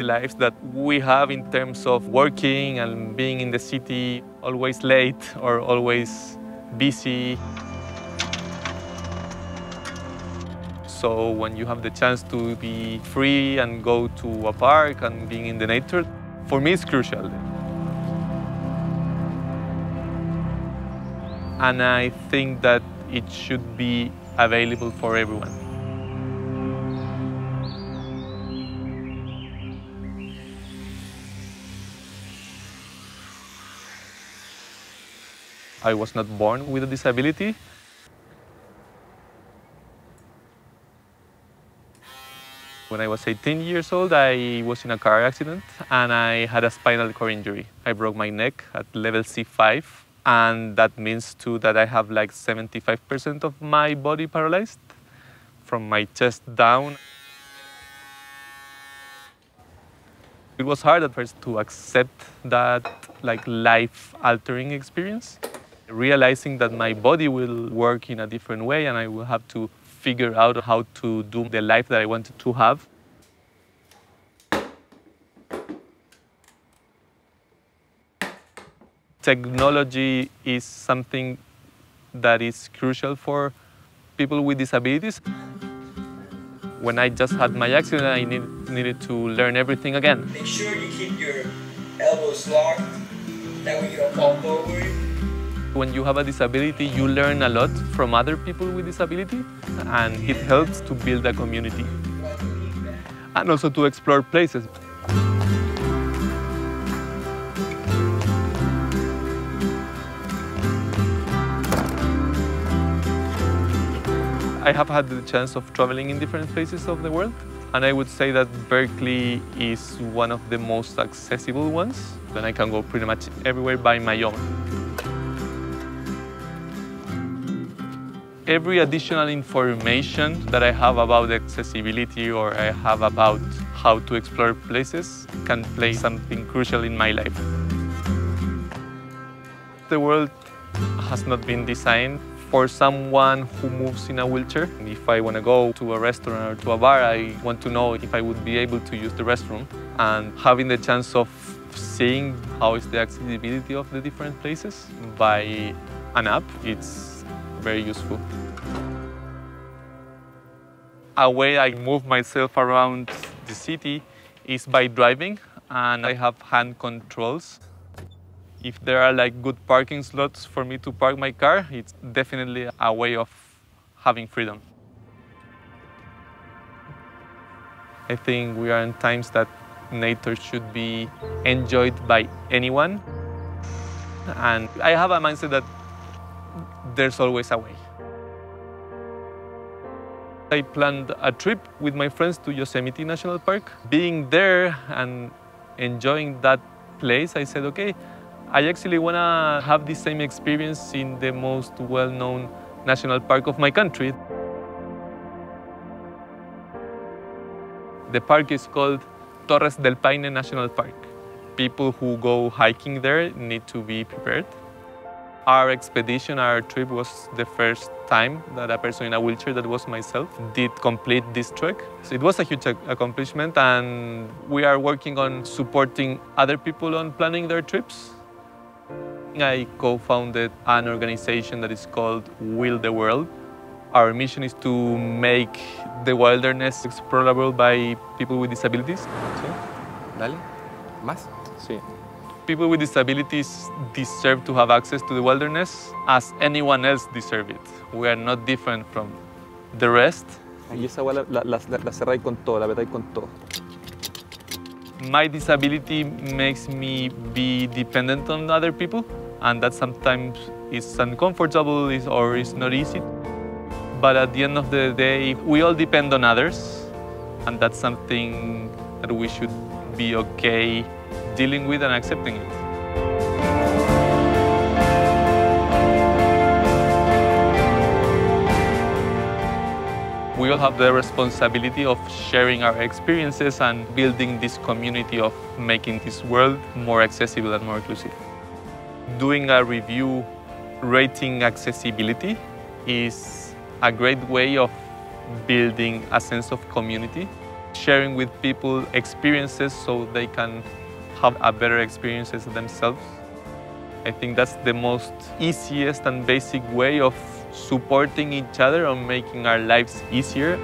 the lives that we have in terms of working and being in the city, always late or always busy. So when you have the chance to be free and go to a park and being in the nature, for me it's crucial. And I think that it should be available for everyone. I was not born with a disability. When I was 18 years old, I was in a car accident and I had a spinal cord injury. I broke my neck at level C5, and that means too that I have like 75% of my body paralyzed from my chest down. It was hard at first to accept that like life-altering experience, realizing that my body will work in a different way and I will have to figure out how to do the life that I wanted to have. Technology is something that is crucial for people with disabilities. When I just had my accident, I needed to learn everything again. Make sure you keep your elbows locked, that way you don't fall forward. When you have a disability, you learn a lot from other people with disability, and it helps to build a community and also to explore places. I have had the chance of traveling in different places of the world, and I would say that Berkeley is one of the most accessible ones. Then I can go pretty much everywhere by my own. Every additional information that I have about accessibility or I have about how to explore places can play something crucial in my life. The world has not been designed for someone who moves in a wheelchair. If I want to go to a restaurant or to a bar, I want to know if I would be able to use the restroom. And having the chance of seeing how is the accessibility of the different places by an app, it's very useful. A way I move myself around the city is by driving, and I have hand controls. If there are like good parking slots for me to park my car, it's definitely a way of having freedom. I think we are in times that nature should be enjoyed by anyone. And I have a mindset that there's always a way. I planned a trip with my friends to Yosemite National Park. Being there and enjoying that place, I said, okay, I actually want to have the same experience in the most well-known national park of my country. The park is called Torres del Paine National Park. People who go hiking there need to be prepared. Our expedition, our trip was the first time that a person in a wheelchair, that was myself, did complete this trek. So it was a huge accomplishment, and we are working on supporting other people on planning their trips. I co-founded an organization that is called Will the World. Our mission is to make the wilderness explorable by people with disabilities. ¿Sí? Dale. ¿Más? Sí. People with disabilities deserve to have access to the wilderness as anyone else deserves it. We are not different from the rest. Y esa agua la cerráis con todo, la apretáis con todo. My disability makes me be dependent on other people, and that sometimes is uncomfortable or is not easy. But at the end of the day, we all depend on others, and that's something that we should be okay dealing with and accepting it. We all have the responsibility of sharing our experiences and building this community of making this world more accessible and more inclusive. Doing a review rating accessibility is a great way of building a sense of community. sharing with people experiences so they can have a better experiences themselves. I think that's the most easiest and basic way of supporting each other and making our lives easier.